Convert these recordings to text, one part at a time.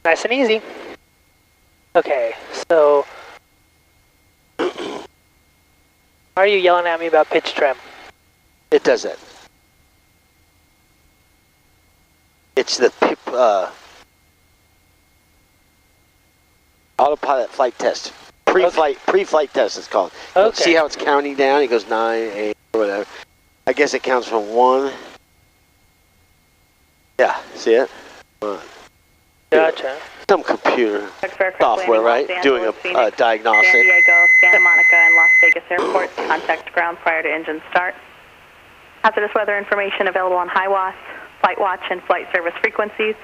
Nice and easy. Okay, so why are you yelling at me about pitch trim? It does that. It's the autopilot flight test. Pre-flight test it's called. Okay. See how it's counting down? It goes 9, 8, or whatever. I guess it counts from 1. Yeah, see it? 1. Gotcha. Some computer software, right? Doing a diagnostic. San Diego, Santa Monica, and Las Vegas airports. Contact ground prior to engine start. Hazardous weather information available on HIWAS, Flight Watch, and flight service frequencies.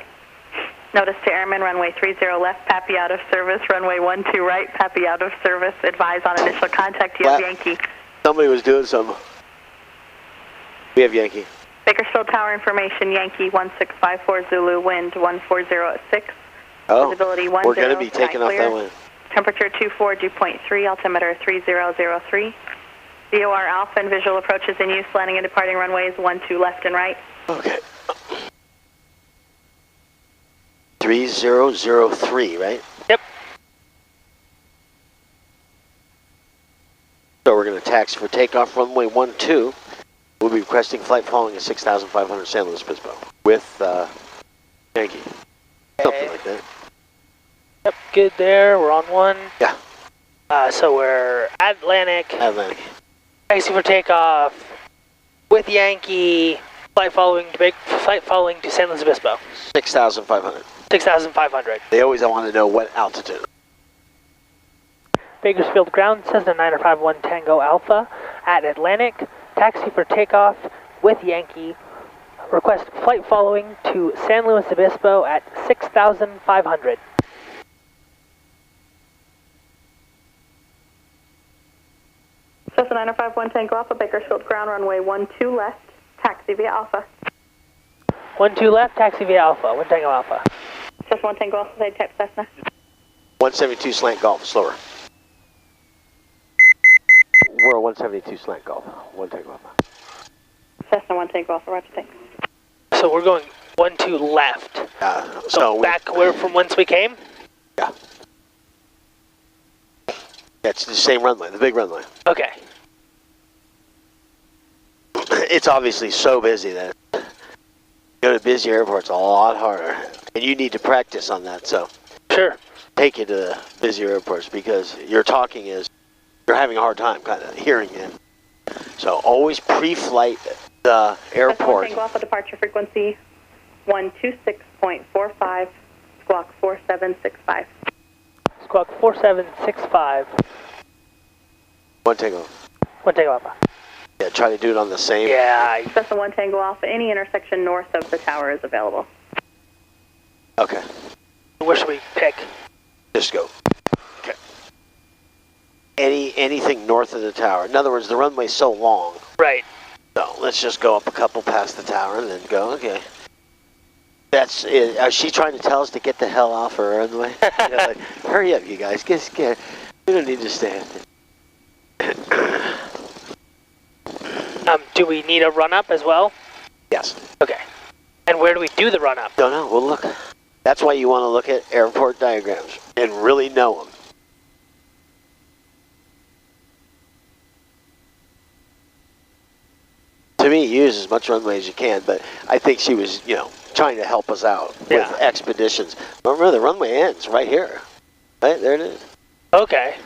Notice to airmen, runway 30 left, PAPI out of service, runway 12 right, PAPI out of service. Advise on initial contact, you have Yankee. Somebody was doing some. We have Yankee. Bakersfield Tower information, Yankee 1654 Zulu, wind 140 at 6. Oh, Visibility 10, we're going to be taking off that wind. Temperature 24, dew point 3, altimeter 3003. VOR Alpha and visual approaches in use, landing and departing runways 12 left and right. Okay. 3003, right? Yep. So we're going to taxi for takeoff, runway 12. We'll be requesting flight following at 6,500 San Luis Obispo with Yankee. Something like that. Yep, good there. We're on 1. Yeah. So we're at Atlantic. Atlantic. Taxi for takeoff with Yankee. Flight following to San Luis Obispo. 6,500. 6,500. They always want to know what altitude. Bakersfield ground, Cessna 951 Tango Alpha at Atlantic. Taxi for takeoff with Yankee. Request flight following to San Luis Obispo at 6,500. Cessna 951 Tango Alpha, Bakersfield ground, runway 12 left, taxi via Alpha. 12 left, taxi via Alpha, 1 Tango Alpha. Cessna 1 Tango Alpha, side type Cessna. 172 slant golf, slower. We're a 172 slant golf, 1 Tango Alpha. Cessna 1 Tango Alpha, roger, thanks. So we're going 12 left. So back where from whence we came? Yeah. It's the same runway, the big runway. Okay. It's obviously so busy that go to busy airports a lot harder. And you need to practice on that, so. Sure. Take you to the busier airports because your talking is, you're having a hard time kind of hearing it. So always pre-flight the airport. Tango Alpha departure frequency 126.45, squawk 4765. Squawk 4765. 1 Tango. 1 Tango Alpha. Yeah, try to do it on the same. Yeah. Cessna 1 Tango Alpha, any intersection north of the tower is available. Okay. Where should we pick? Just go. Okay. Anything north of the tower. In other words, the runway's so long. Right. So let's just go up a couple past the tower and then go. Okay. That's it. Is she trying to tell us to get the hell off her runway? You know, like, hurry up, you guys. Get. We don't need to stand. Do we need a run-up as well? Yes. Okay. And where do we do the run-up? Don't know. We'll look. That's why you want to look at airport diagrams and really know them. To me, use as much runway as you can, but I think she was, trying to help us out with expeditions. Remember, the runway ends right here. Right, there it is. Okay.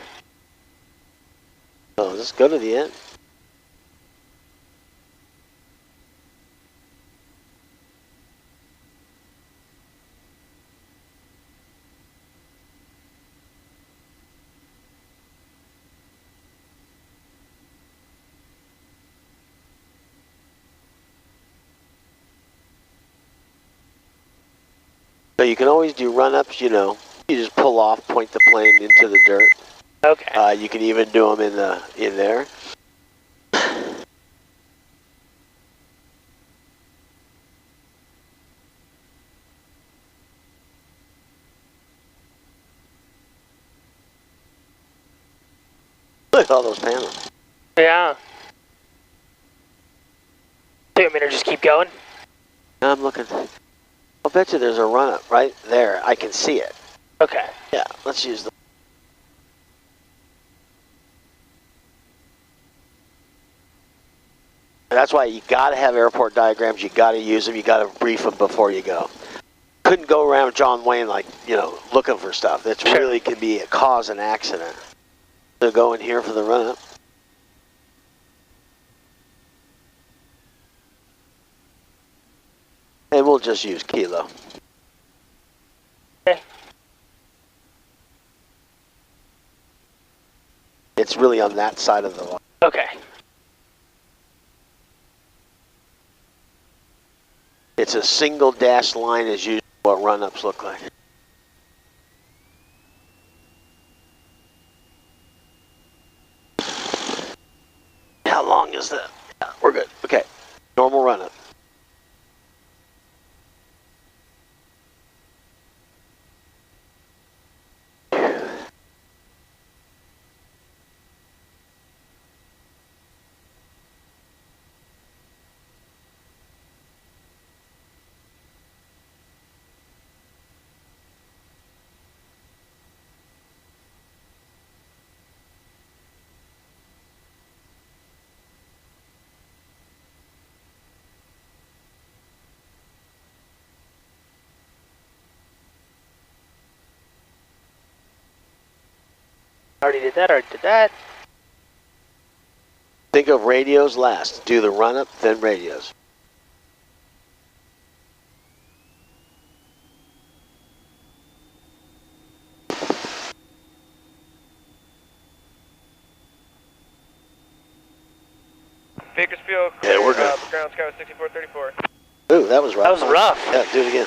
So let's go to the end. So you can always do run-ups, you just pull off, point the plane into the dirt. Okay. You can even do them in there. Look at all those panels. Yeah. Do you want me to just keep going? I'm looking. I'll bet you there's a run-up right there. I can see it. Okay. Yeah, let's use the... That's why you got to have airport diagrams. You got to use them. You got to brief them before you go. Couldn't go around John Wayne like, you know, looking for stuff. That really could be a cause an accident. So go in here for the run-up. And we'll just use Kilo. Okay. It's really on that side of the line. Okay. It's a single dashed line as usually what run-ups look like. How long is that? Yeah, we're good. Okay. Normal run-up. Already did that. Think of radios last. Do the run-up, then radios. Bakersfield, Yeah, we're good. ground sky was 6434. Ooh, that was rough. That was rough. Yeah, do it again.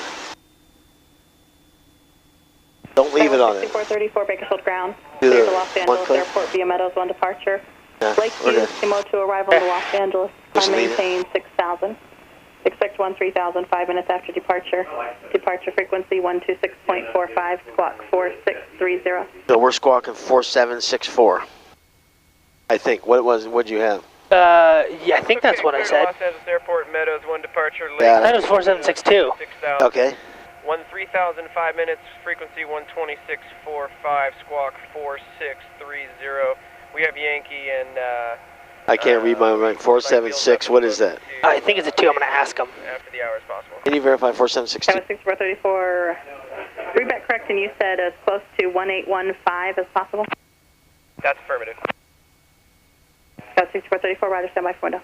Don't leave it on it. 6434 Bakersfield ground. Do Clear the to Los one Angeles click. Airport via Meadows 1 departure. Yeah, Lakeview, we're good. Simo to arrival to Los Angeles. Just Time leave it. maintain 6,000. Expect 13,000 5 minutes after departure. Departure frequency 126.45, squawk 4630. So we're squawking 4764. I think. What'd you have? Yeah, I think that's what I said. Los Angeles Airport, Meadows 1 departure. Yeah. That was 4762. 6,000. Okay. 13,000 5 minutes, frequency 126.45, squawk 4630. We have Yankee and I can't read my right. 476. What is that? I think it's a 2. I'm going to ask him. after the hour as possible. Can you verify 4762? That was 6434. Read back correct, and you said as close to 1815 as possible. That's affirmative. That was 6434, rider standby for window.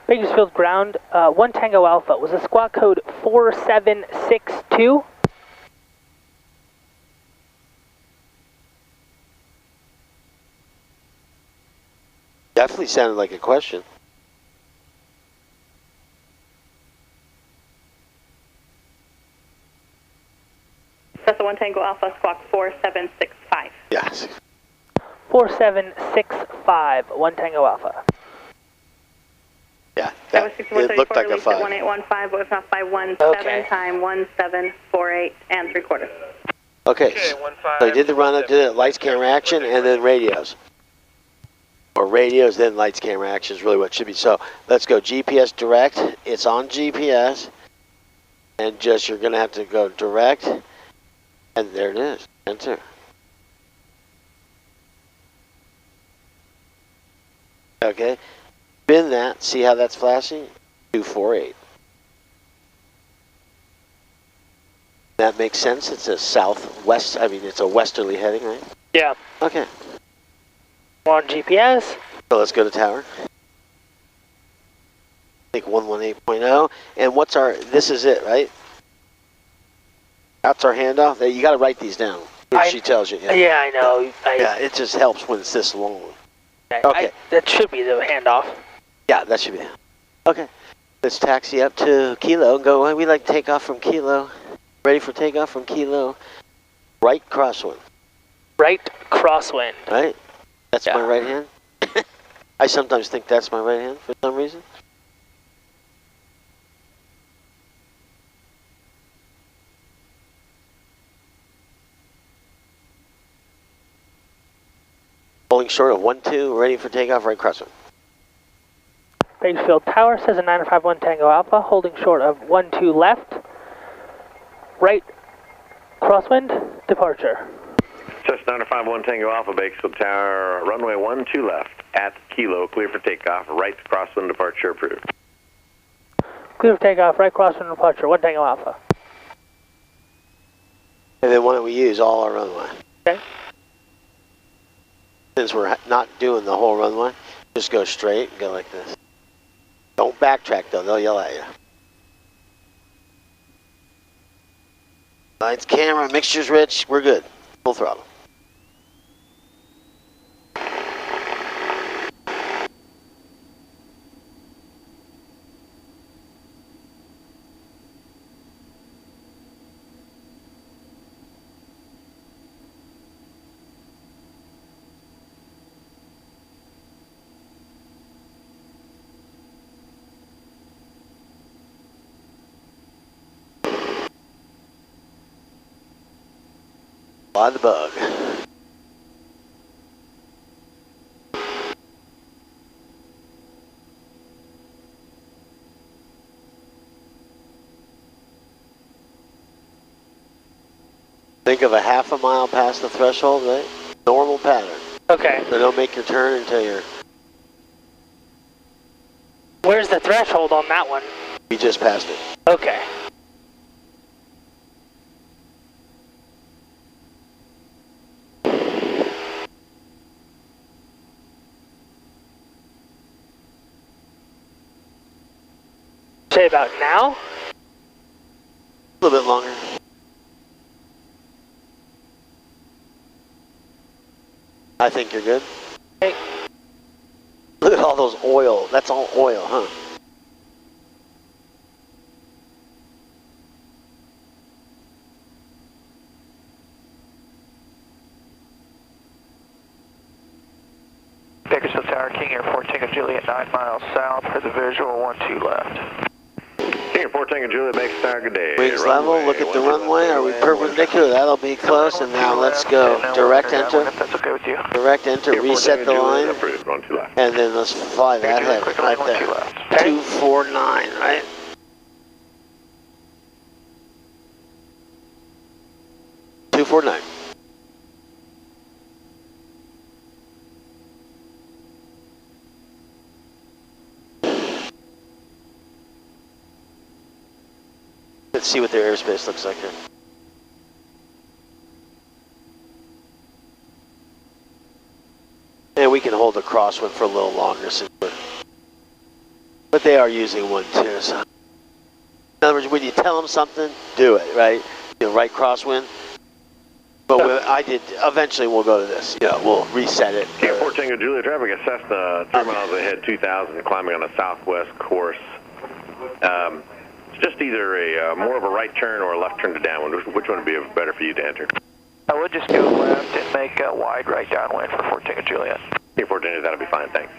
Bakersfield ground, 1 Tango Alpha. Was the squawk code 4762? Definitely sounded like a question. That's the 1 Tango Alpha, squawk 4765. Yes. 4765, 1 Tango Alpha. Yeah. That was It looked 6434, like a released at 5. 1815, but if not by 17, Okay. time 1748 and 3/4. Okay. Okay, So 15. you did the run up, did it, lights, camera, action, and then radios. Or radios, then lights, camera, action is really what it should be. So let's go GPS direct. It's on GPS. And just, you're going to have to go direct. And there it is. Enter. Okay. Spin that. See how that's flashing? 248. That makes sense. It's a southwest, I mean, it's a westerly heading, right? Yeah. Okay. We're on GPS. So let's go to tower. Take 118.0. And what's our, this is it, right? That's our handoff. You got to write these down. She tells you. Yeah, I know. Yeah, it just helps when it's this long. Okay. That should be the handoff. Yeah, that should be. Okay. Let's taxi up to Kilo and go. We like to take off from Kilo. Ready for takeoff from Kilo. Right crosswind. Right crosswind. Right? That's my right hand. I sometimes think that's my right hand for some reason. Holding short of 12, ready for takeoff, right crosswind. Bakersfield Tower, says a 951 Tango Alpha, holding short of 12 left, right crosswind, departure. Cessna 951 Tango Alpha, Bakersfield Tower, runway 12 left, at Kilo, clear for takeoff, right crosswind departure approved. Clear for takeoff, right crosswind, departure, 1 Tango Alpha. And then why don't we use all our runway? Okay. Since we're not doing the whole runway, just go straight and go like this. Don't backtrack though, they'll yell at you. Lights, camera, mixture's rich, we're good. Full throttle. Fly the bug. Think of a half a mile past the threshold, right? Normal pattern. Okay. So don't make your turn until you're... Where's the threshold on that one? We just passed it. Okay. Say about now? A little bit longer. I think you're good. Okay. Look at all those oil. That's all oil, huh? Bakersfield Tower, King Air 4 Tango Juliet, 9 miles south for the visual, 12 left. King Air 4 Tango Juliet, Bakersfield Tower, good day. Wings Runway, level, look at the 12 runway. Are we perpendicular? That'll be close. And now let's go. Direct enter. If that's okay with you. Direct enter, King Air 4 reset Tango the Juliet, line. approved, run 2 left. And then let's fly that head right there. 2 left. 249, right? $249. Let's see what their airspace looks like here. And we can hold the crosswind for a little longer since but they are using 1-2, so. In other words, when you tell them something, do it, right? You know, right crosswind. But eventually we'll go to this. You know, we'll reset it. King Air 4 Tango Juliet, traffic at Cessna, 3 miles ahead, 2000, climbing on a southwest course. It's just either a more of a right turn or a left turn to downwind. Which one would be better for you to enter? I would just go left and make a wide right downwind for 4 Tango Juliet. King Air 4 Tango, that'll be fine, thanks.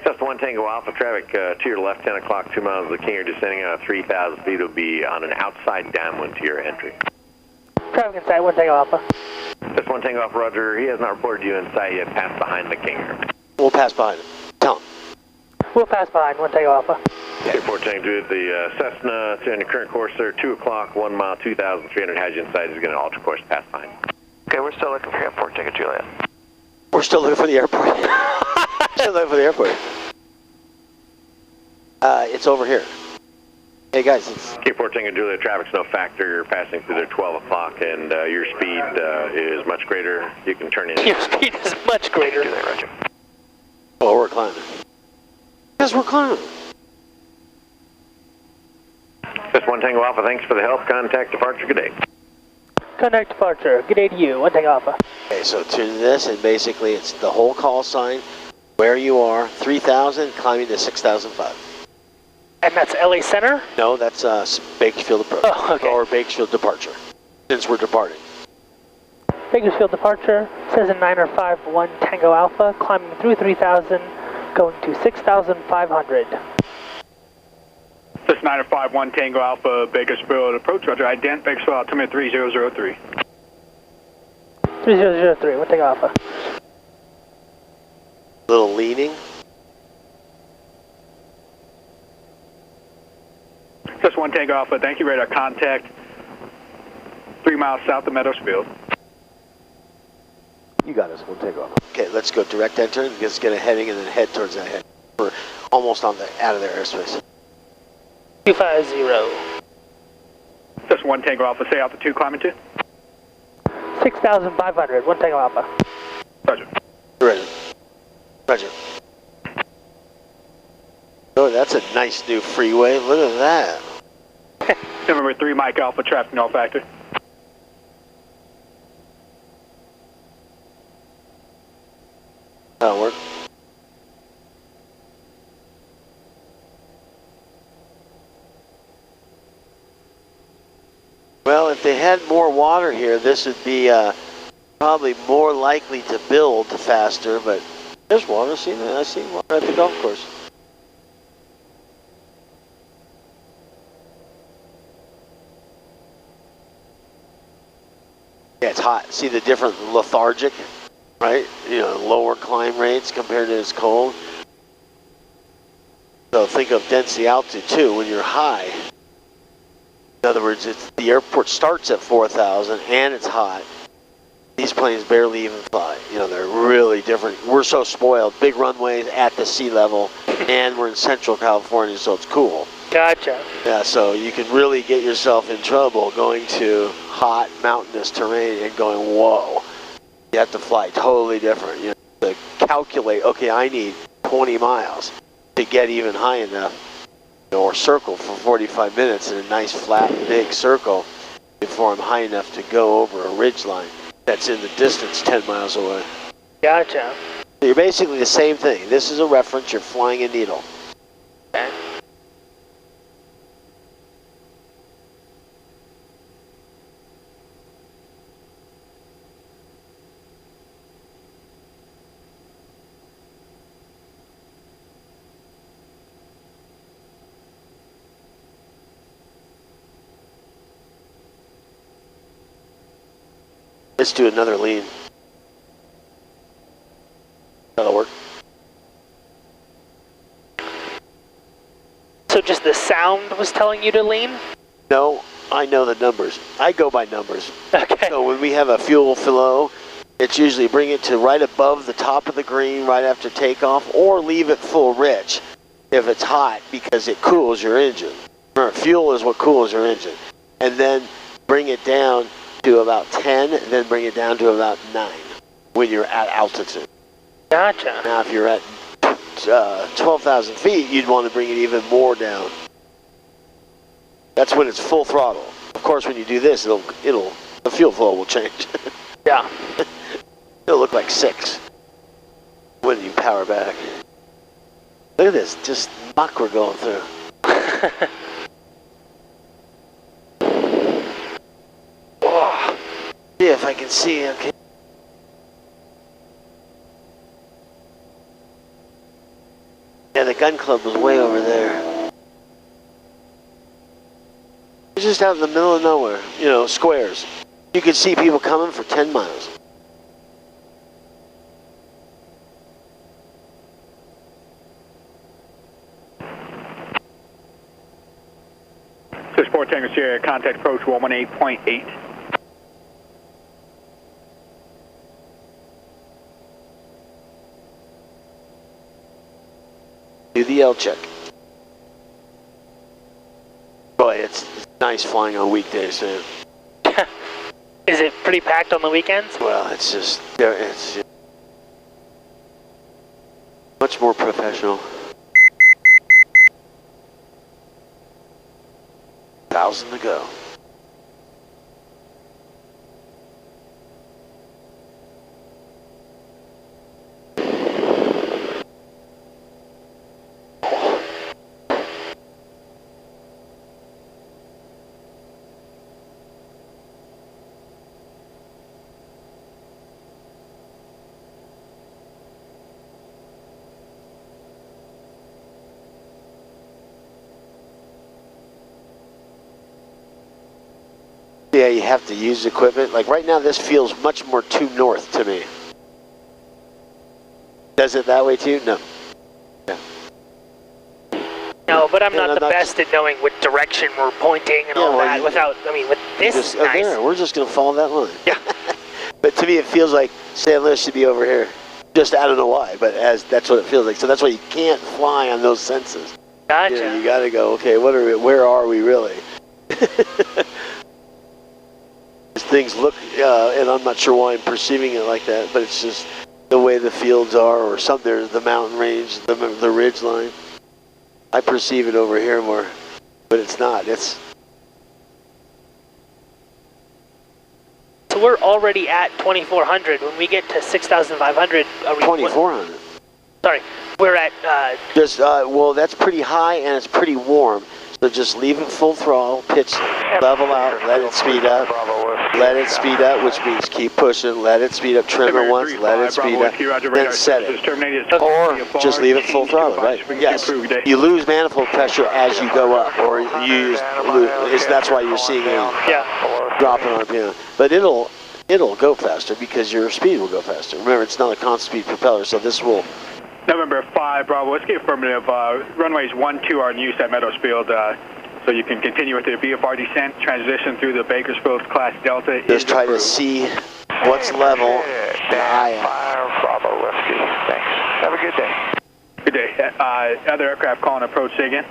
Cessna 1 Tango Alpha, traffic to your left, 10 o'clock, 2 miles of the King Air, descending out 3,000 feet. Will be on an outside downwind to your entry. Traffic inside, 1 Tango Alpha. Cessna 1 Tango Alpha, roger. He has not reported you in sight yet. Pass behind the King Air. We'll pass behind him. Tell him. We'll pass behind, 1 Tango Alpha. King Air 4 Tango Juliet, the Cessna, it's in the current course there, 2 o'clock, 1 mile, 2,300, has you in sight. Is going to alter course, pass behind. Okay, we're still looking for 4 Tango Juliet. We're still looking for the airport. Still looking for the airport. It's over here. Hey guys, it's... King 4 Tango Juliet, traffic's no factor. You're passing through there 12 o'clock, and your speed is much greater. You can turn in. Your speed is much greater. Roger. Oh, we're climbing. Yes, we're climbing. Cessna 1 Tango Alpha, thanks for the help. Contact departure, good day. Contact departure. Good day to you, 1 Tango Alpha. Okay, so tune this, and basically it's the whole call sign, where you are, 3,000, climbing to 6,005. And that's LA Center? No, that's Bakersfield approach. Oh, okay. Or Bakersfield departure, since we're departing. Bakersfield departure, says a 951 Tango Alpha, climbing through 3,000, going to 6,500. This 951 Tango Alpha, Bakersfield approach, roger, ident, Bakersfield altimeter 3003. 3003, 1 Tango Alpha. Little leaning. 1 Tango Alpha, thank you, radar contact 3 miles south of Meadows Field. You got us, we'll take off. Okay, let's go direct enter and just get a heading and then head towards that head. We're almost on the out of their airspace. 250. Just 1 Tango Alpha, say altitude climbing to? 6,500, 1 Tango Alpha. Roger. Ready. Roger. Oh, that's a nice new freeway. Look at that. Number 3 Mike Alpha, traffic null factor. That'll work. Well, if they had more water here, this would be probably more likely to build faster, but there's water. See that? I see water at the golf course. Yeah, it's hot. See the different lethargic, right? You know, lower climb rates compared to it's cold. So think of density altitude too. When you're high, in other words, the airport starts at 4,000 and it's hot. These planes barely even fly. You know, they're really different. We're so spoiled. Big runways at the sea level, and we're in Central California, so it's cool. Gotcha. Yeah, so you can really get yourself in trouble going to hot mountainous terrain and going, whoa. You have to fly totally different. You know, to calculate, okay, I need 20 miles to get even high enough, you know, or circle for 45 minutes in a nice flat big circle before I'm high enough to go over a ridge line that's in the distance 10 miles away. Gotcha. So you're basically the same thing. This is a reference, you're flying a needle. Okay. Let's do another lean. That'll work. So just the sound was telling you to lean? No, I know the numbers. I go by numbers. Okay. So when we have a fuel flow, it's usually bring it to right above the top of the green right after takeoff, or leave it full rich if it's hot because it cools your engine. Remember, fuel is what cools your engine. And then bring it down to about 10, then bring it down to about 9 when you're at altitude. Gotcha. Now if you're at 12,000 feet, you'd want to bring it even more down. That's when it's full throttle. Of course, when you do this, the fuel flow will change. Yeah. It'll look like 6 when you power back. Look at this, just muck we're going through. See if I can see, okay. Yeah, the gun club was way over there. It's just out in the middle of nowhere, you know, squares. You could see people coming for 10 miles. So Sport Tango Sierra, contact approach 118.8. Do the L check. Boy, it's nice flying on weekdays, man. Is it pretty packed on the weekends? Well, it's just, it's much more professional. 1,000 to go. Yeah, you have to use equipment. Like right now, this feels much more too north to me. Does it that way too? No. Yeah. No, but I'm not the best at knowing what direction we're pointing and all that without, I mean, with this just, is nice. There, we're just going to follow that line. Yeah. But to me, it feels like San Luis should be over here. Just, I don't know why, but that's what it feels like. So that's why you can't fly on those senses. Gotcha. You got to go, okay, where are we really? Things look, and I'm not sure why I'm perceiving it like that, but it's just the way the fields are, or something. There's the mountain range, the ridge line. I perceive it over here more, but it's not. It's. So we're already at 2,400. When we get to 6,500, 2,400. Sorry, we're at. Well, that's pretty high and it's pretty warm. So just leave it full throttle, pitch, level out, let it speed up. Let it speed up, which means keep pushing. Let it speed up, trim it once, let it speed up, then set it. Or just leave it full throttle, right? Yes. You lose manifold pressure as you go up, or that's why you're seeing a drop in RPM. But it'll go faster because your speed will go faster. Remember, it's not a constant speed propeller, so this will. November 5, Bravo, let's get affirmative. Runways 1, 2 are in use at Meadows Field, so you can continue with the BFR descent, transition through the Bakersfield Class Delta. Just try to see what's level. Bravo, Whiskey. Thanks. Have a good day. Good day. Other aircraft calling approach, say again.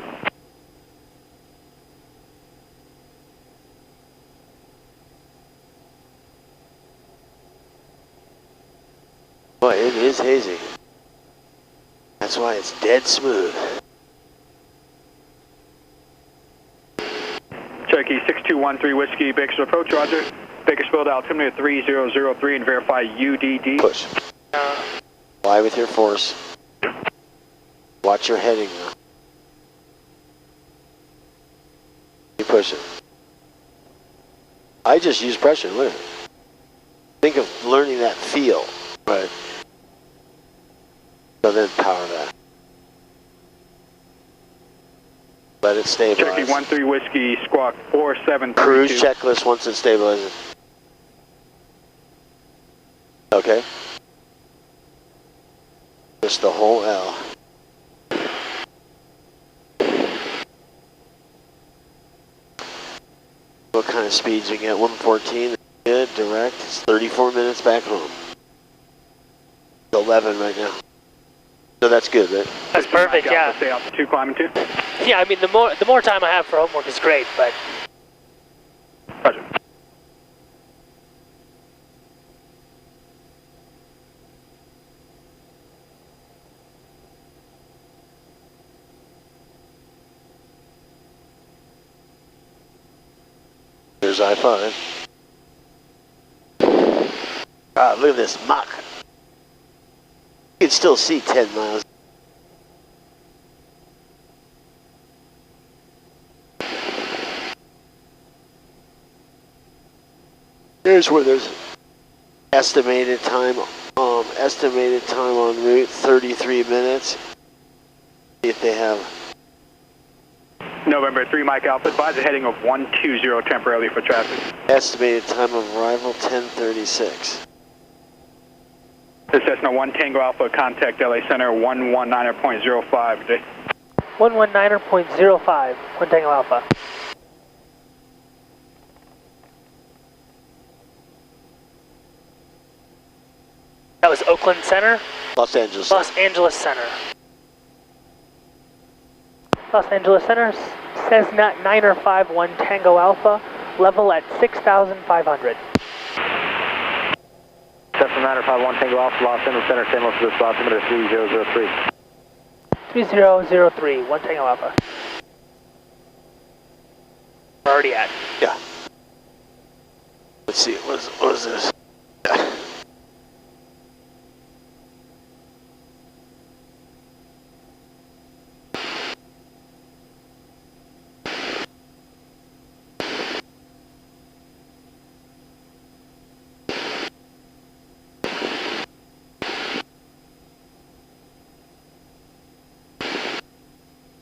Boy, it is hazy. That's why it's dead smooth. Cherokee 6213 Whiskey, Bakersfield approach, roger. Bakersfield altimeter 3003 and verify UDD. Push. Fly with your force. Watch your heading now. You push it. I just use pressure, look. Think of learning that feel, right? So then power that. Let it stabilize. Cherokee 13 Whiskey, squawk 4732. Cruise checklist once it stabilizes. Okay. Just the whole L. What kind of speeds you get? 114. Good, direct. It's 34 minutes back home. It's 11 right now. So that's good, right? That's perfect, yeah. Stay altitude, climbing 2. Yeah, I mean, the more time I have for homework is great, but. Roger. There's I-5. Ah, look at this Mach. You can still see 10 miles. Here's where there's estimated time en route 33 minutes. See if they have. November 3 Mike Alpha, advise a heading of 120 temporarily for traffic. Estimated time of arrival 10:36. This Cessna 1 Tango Alpha, contact LA Center 119.05 today. 119.05, 1 Tango Alpha. That was Oakland Center? Los Angeles. Los Angeles Center. Los Angeles Center, Cessna 951 Tango Alpha, level at 6,500. Cessna 951 Tango Alpha, Los Angeles Center, San Luis Obispo, altimeter 3003. 3003, 1 Tango Alpha. We're already at. Yeah. Let's see, what is this?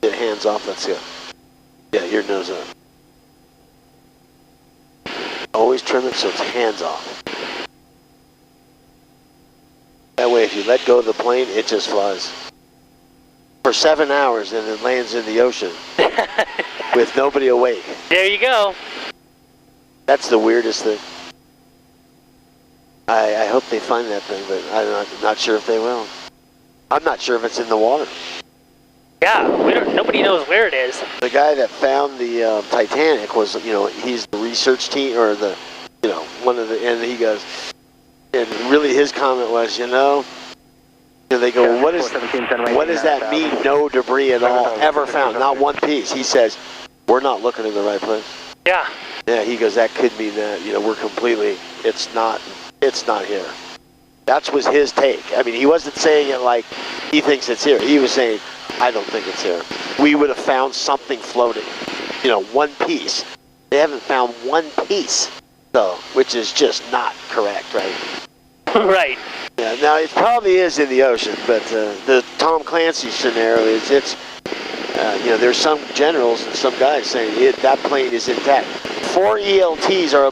Hands off, let's go. Yeah, your nose up. Always trim it so it's hands off. That way if you let go of the plane, it just flies. for 7 hours and then lands in the ocean with nobody awake. There you go. That's the weirdest thing. I hope they find that thing, but I'm not sure if they will. I'm not sure if it's in the water. Yeah, nobody knows where it is. The guy that found the Titanic was, he's the research team, or the, one of the, and he goes, and really his comment was, they go, well, what does that mean, no debris at all, ever found, not one piece? He says, we're not looking in the right place. Yeah. Yeah, he goes, that could mean that, we're completely, it's not here. That was his take. I mean, he wasn't saying it like he thinks it's here. He was saying, I don't think it's here. We would have found something floating, one piece. They haven't found one piece, though, which is just not correct, right? Right. Yeah, now it probably is in the ocean, but the Tom Clancy scenario is there's some generals and some guys saying that plane is intact. 4 ELTs are